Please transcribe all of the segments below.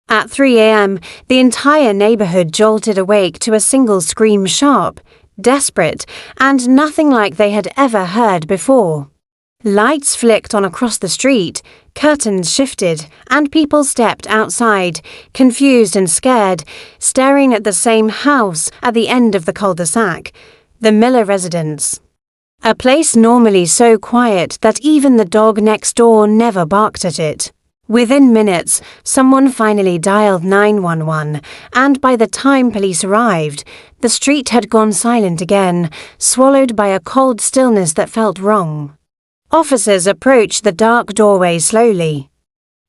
At 3 a.m., the entire neighborhood jolted awake to a single scream, sharp, desperate, and nothing like they had ever heard before. Lights flicked on across the street, curtains shifted, and people stepped outside, confused and scared, staring at the same house at the end of the cul-de-sac, the Miller residence. A place normally so quiet that even the dog next door never barked at it. Within minutes, someone finally dialed 911, and by the time police arrived, the street had gone silent again, swallowed by a cold stillness that felt wrong. Officers approached the dark doorway slowly.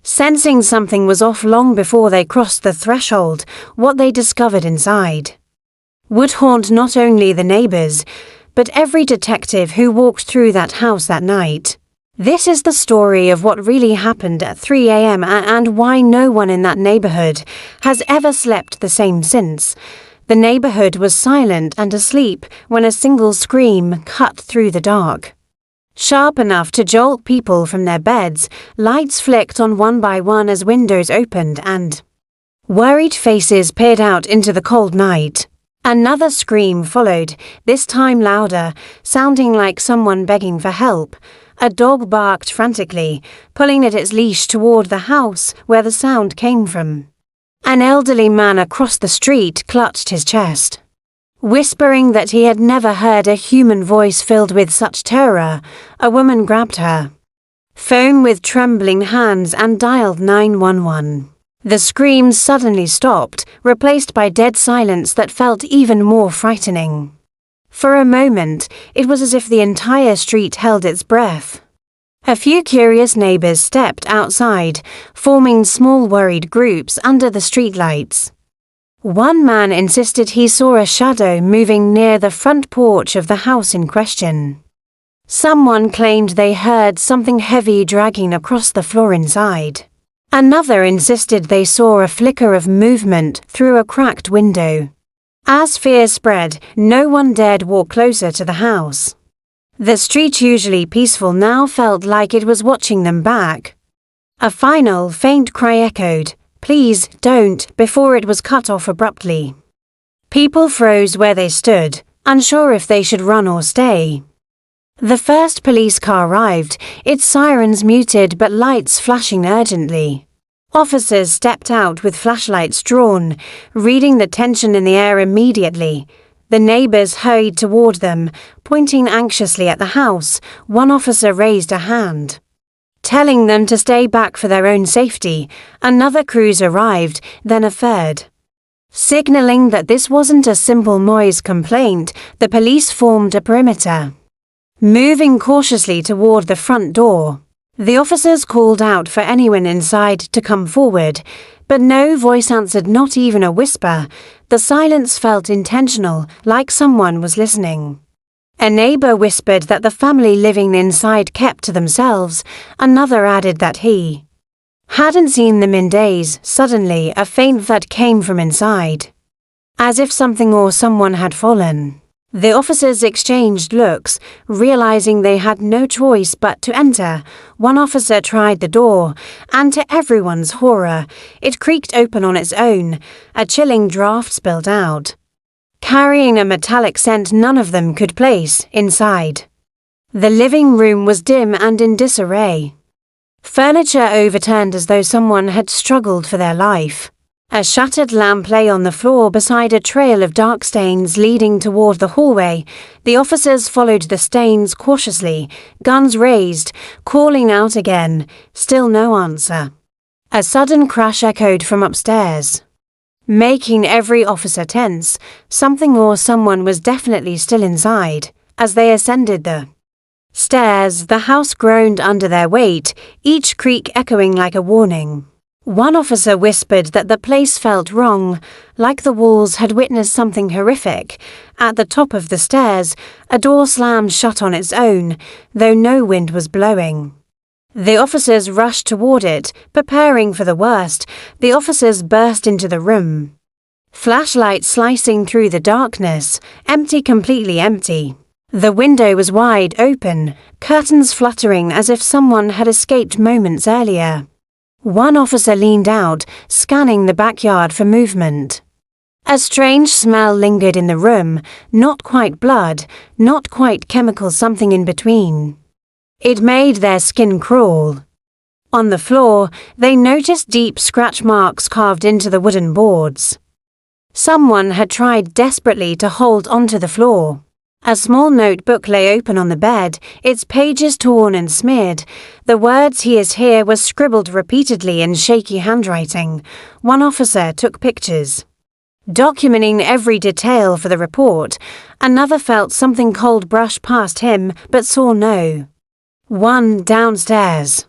Sensing something was off long before they crossed the threshold, what they discovered inside would haunt not only the neighbors, but every detective who walked through that house that night. This is the story of what really happened at 3 a.m. and why no one in that neighborhood has ever slept the same since. The neighborhood was silent and asleep when a single scream cut through the dark. Sharp enough to jolt people from their beds, lights flicked on one by one as windows opened and worried faces peered out into the cold night. Another scream followed, this time louder, sounding like someone begging for help. A dog barked frantically, pulling at its leash toward the house where the sound came from. An elderly man across the street clutched his chest, whispering that he had never heard a human voice filled with such terror. A woman grabbed her phone with trembling hands and dialed 911. The screams suddenly stopped, replaced by dead silence that felt even more frightening. For a moment, it was as if the entire street held its breath. A few curious neighbors stepped outside, forming small worried groups under the streetlights. One man insisted he saw a shadow moving near the front porch of the house in question. Someone claimed they heard something heavy dragging across the floor inside. Another insisted they saw a flicker of movement through a cracked window. As fear spread, no one dared walk closer to the house. The street, usually peaceful, now felt like it was watching them back. A final, faint cry echoed, "Please, don't," before it was cut off abruptly. People froze where they stood, unsure if they should run or stay. The first police car arrived, its sirens muted but lights flashing urgently. Officers stepped out with flashlights drawn, reading the tension in the air immediately. The neighbors hurried toward them, pointing anxiously at the house. One officer raised a hand, telling them to stay back for their own safety. Another cruise arrived, then a third. Signaling that this wasn't a simple noise complaint, the police formed a perimeter, moving cautiously toward the front door. The officers called out for anyone inside to come forward, but no voice answered, not even a whisper. The silence felt intentional, like someone was listening. A neighbor whispered that the family living inside kept to themselves. Another added that he hadn't seen them in days. Suddenly, a faint thud came from inside, as if something or someone had fallen. The officers exchanged looks, realizing they had no choice but to enter. One officer tried the door, and to everyone's horror, it creaked open on its own. A chilling draft spilled out, carrying a metallic scent none of them could place inside. The living room was dim and in disarray. Furniture overturned as though someone had struggled for their life. A shattered lamp lay on the floor beside a trail of dark stains leading toward the hallway. The officers followed the stains cautiously, guns raised, calling out again. Still no answer. A sudden crash echoed from upstairs, making every officer tense. Something or someone was definitely still inside. As they ascended the stairs, the house groaned under their weight, each creak echoing like a warning. One officer whispered that the place felt wrong, like the walls had witnessed something horrific. At the top of the stairs, a door slammed shut on its own, though no wind was blowing. The officers rushed toward it, preparing for the worst. The officers burst into the room, flashlights slicing through the darkness. Empty, completely empty. The window was wide open, curtains fluttering as if someone had escaped moments earlier. One officer leaned out, scanning the backyard for movement. A strange smell lingered in the room, not quite blood, not quite chemical, something in between. It made their skin crawl. On the floor, they noticed deep scratch marks carved into the wooden boards. Someone had tried desperately to hold onto the floor. A small notebook lay open on the bed, its pages torn and smeared. The words "he is here" were scribbled repeatedly in shaky handwriting. One officer took pictures, documenting every detail for the report. Another felt something cold brush past him, but saw no one downstairs.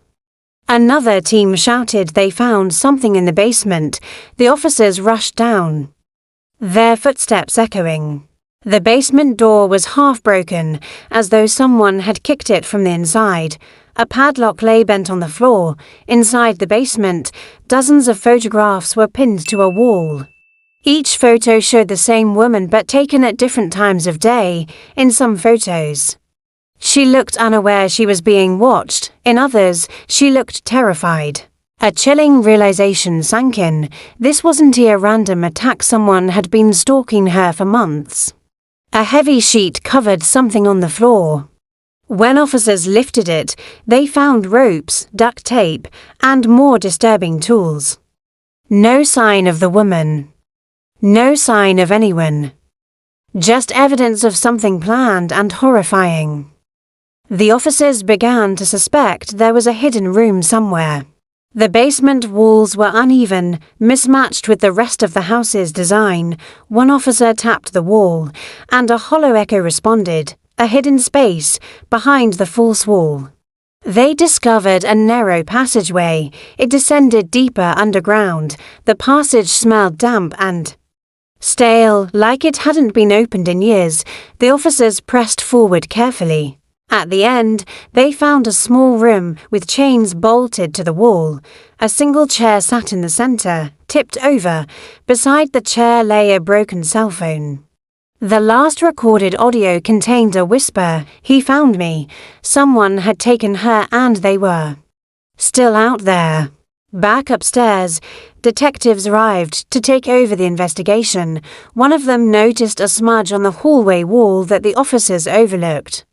Another team shouted they found something in the basement. The officers rushed down, their footsteps echoing. The basement door was half broken, as though someone had kicked it from the inside. A padlock lay bent on the floor. Inside the basement, dozens of photographs were pinned to a wall. Each photo showed the same woman, but taken at different times of day. In some photos, she looked unaware she was being watched. In others, she looked terrified. A chilling realization sank in. This wasn't a random attack. Someone had been stalking her for months. A heavy sheet covered something on the floor. When officers lifted it, they found ropes, duct tape, and more disturbing tools. No sign of the woman. No sign of anyone. Just evidence of something planned and horrifying. The officers began to suspect there was a hidden room somewhere. The basement walls were uneven, mismatched with the rest of the house's design. One officer tapped the wall, and a hollow echo responded, a hidden space behind the false wall. They discovered a narrow passageway. It descended deeper underground. The passage smelled damp and stale, like it hadn't been opened in years. The officers pressed forward carefully. At the end, they found a small room with chains bolted to the wall. A single chair sat in the center, tipped over. Beside the chair lay a broken cell phone. The last recorded audio contained a whisper, "He found me." Someone had taken her and they were still out there. Back upstairs, detectives arrived to take over the investigation. One of them noticed a smudge on the hallway wall that the officers overlooked.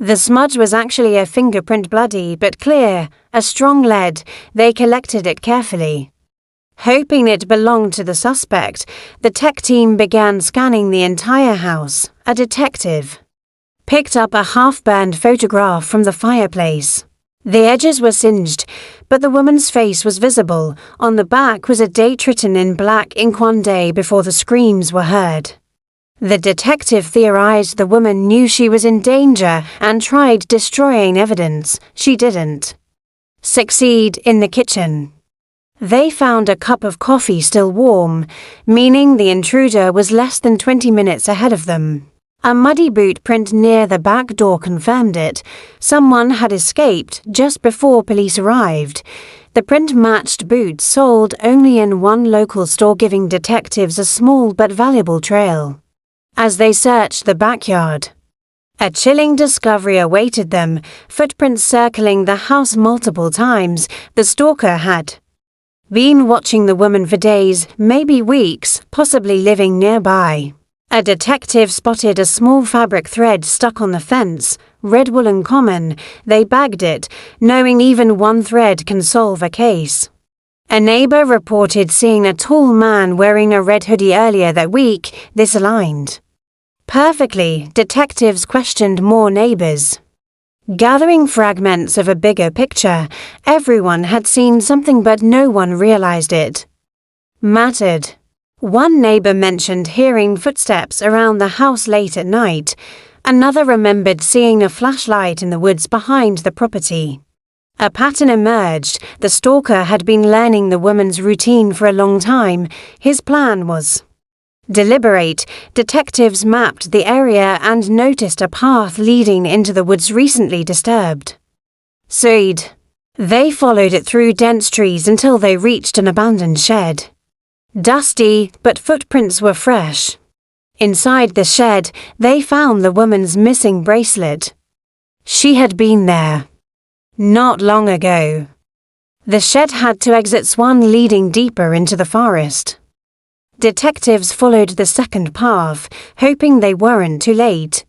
The smudge was actually a fingerprint, bloody but clear, a strong lead. They collected it carefully. Hoping it belonged to the suspect, the tech team began scanning the entire house. A detective picked up a half-burned photograph from the fireplace. The edges were singed, but the woman's face was visible. On the back was a date written in black ink, one day before the screams were heard. The detective theorized the woman knew she was in danger and tried destroying evidence. She didn't succeed. In the kitchen, they found a cup of coffee still warm, meaning the intruder was less than 20 minutes ahead of them. A muddy boot print near the back door confirmed it. Someone had escaped just before police arrived. The print matched boots sold only in one local store, giving detectives a small but valuable trail. As they searched the backyard, a chilling discovery awaited them. Footprints circling the house multiple times. The stalker had been watching the woman for days, maybe weeks, possibly living nearby. A detective spotted a small fabric thread stuck on the fence, red wool uncommon. They bagged it, knowing even one thread can solve a case. A neighbor reported seeing a tall man wearing a red hoodie earlier that week. This aligned perfectly. Detectives questioned more neighbors, gathering fragments of a bigger picture. Everyone had seen something, but no one realized it mattered. One neighbor mentioned hearing footsteps around the house late at night. Another remembered seeing a flashlight in the woods behind the property. A pattern emerged. The stalker had been learning the woman's routine for a long time. His plan was deliberate. Detectives mapped the area and noticed a path leading into the woods recently disturbed. They followed it through dense trees until they reached an abandoned shed. Dusty, but footprints were fresh. Inside the shed, they found the woman's missing bracelet. She had been there not long ago. The shed had two exits, one leading deeper into the forest. Detectives followed the second path, hoping they weren't too late.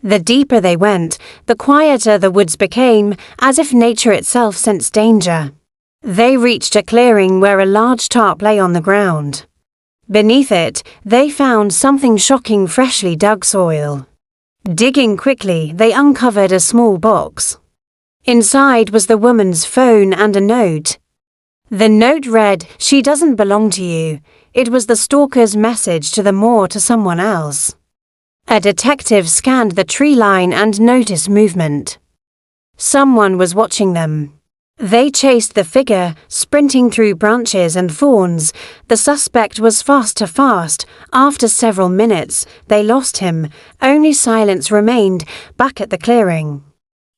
The deeper they went, the quieter the woods became, as if nature itself sensed danger. They reached a clearing where a large tarp lay on the ground. Beneath it, they found something shocking: freshly dug soil. Digging quickly, they uncovered a small box. Inside was the woman's phone and a note. The note read, "She doesn't belong to you." It was the stalker's message to them or to someone else. A detective scanned the tree line and noticed movement. Someone was watching them. They chased the figure, sprinting through branches and thorns. The suspect was fast. After several minutes, they lost him. Only silence remained back at the clearing.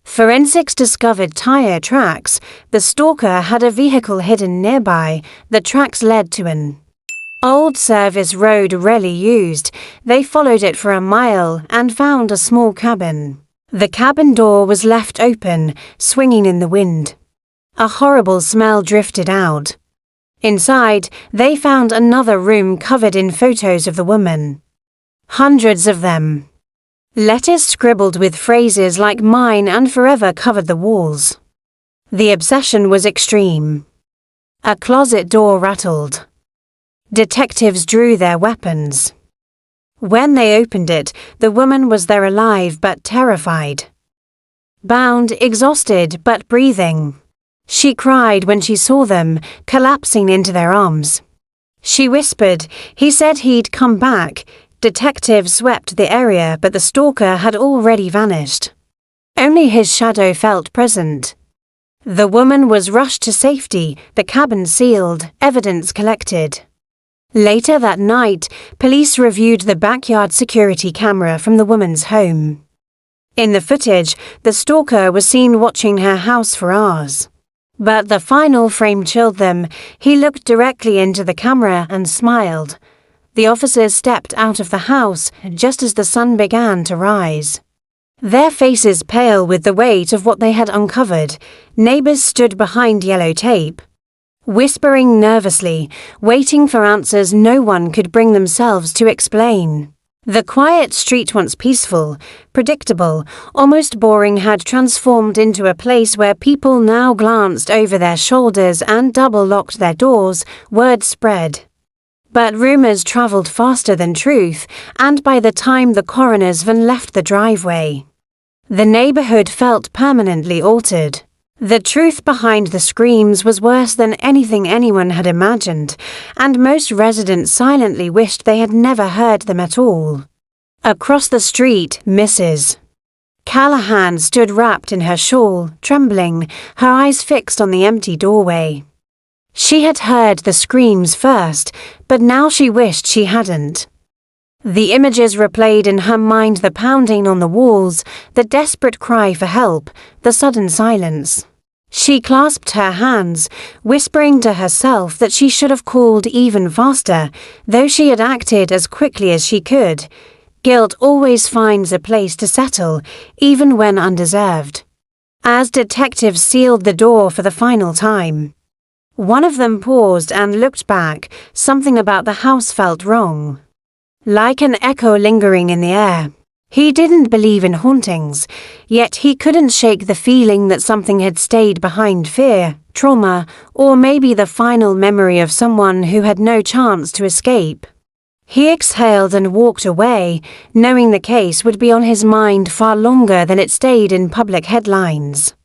Forensics discovered tire tracks. The stalker had a vehicle hidden nearby. The tracks led to an old service road rarely used. They followed it for a mile and found a small cabin. The cabin door was left open, swinging in the wind. A horrible smell drifted out. Inside, they found another room covered in photos of the woman. Hundreds of them. Letters scribbled with phrases like "mine" and "forever" covered the walls. The obsession was extreme. A closet door rattled. Detectives drew their weapons. When they opened it, the woman was there, alive but terrified. Bound, exhausted but breathing. She cried when she saw them, collapsing into their arms. She whispered, "He said he'd come back." Detectives swept the area, but the stalker had already vanished. Only his shadow felt present. The woman was rushed to safety, the cabin sealed, evidence collected. Later that night, police reviewed the backyard security camera from the woman's home. In the footage, the stalker was seen watching her house for hours. But the final frame chilled them. He looked directly into the camera and smiled. The officers stepped out of the house just as the sun began to rise. Their faces pale with the weight of what they had uncovered. Neighbors stood behind yellow tape, whispering nervously, waiting for answers no one could bring themselves to explain. The quiet street, once peaceful, predictable, almost boring, had transformed into a place where people now glanced over their shoulders and double-locked their doors. Word spread. But rumors traveled faster than truth, and by the time the coroner's van left the driveway, the neighborhood felt permanently altered. The truth behind the screams was worse than anything anyone had imagined, and most residents silently wished they had never heard them at all. Across the street, Mrs. Callahan stood wrapped in her shawl, trembling, her eyes fixed on the empty doorway. She had heard the screams first, but now she wished she hadn't. The images replayed in her mind: the pounding on the walls, the desperate cry for help, the sudden silence. She clasped her hands, whispering to herself that she should have called even faster, though she had acted as quickly as she could. Guilt always finds a place to settle, even when undeserved. As detectives sealed the door for the final time, one of them paused and looked back. Something about the house felt wrong, like an echo lingering in the air. He didn't believe in hauntings, yet he couldn't shake the feeling that something had stayed behind: fear, trauma, or maybe the final memory of someone who had no chance to escape. He exhaled and walked away, knowing the case would be on his mind far longer than it stayed in public headlines.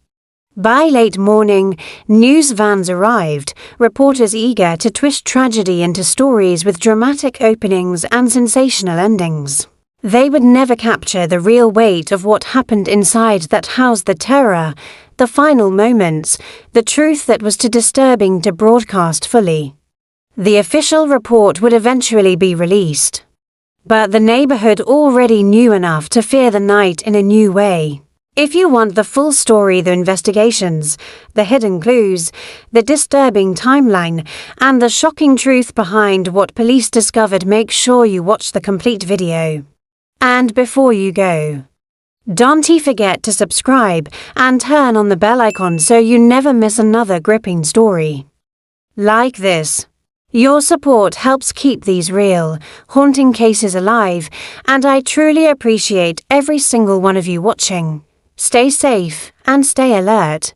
By late morning, news vans arrived, reporters eager to twist tragedy into stories with dramatic openings and sensational endings. They would never capture the real weight of what happened inside that house: the terror, the final moments, the truth that was too disturbing to broadcast fully. The official report would eventually be released, but the neighborhood already knew enough to fear the night in a new way. If you want the full story, the investigations, the hidden clues, the disturbing timeline, and the shocking truth behind what police discovered, make sure you watch the complete video. And before you go, Don't forget to subscribe and turn on the bell icon so you never miss another gripping story. Like this. Your support helps keep these real, haunting cases alive, and I truly appreciate every single one of you watching. Stay safe and stay alert.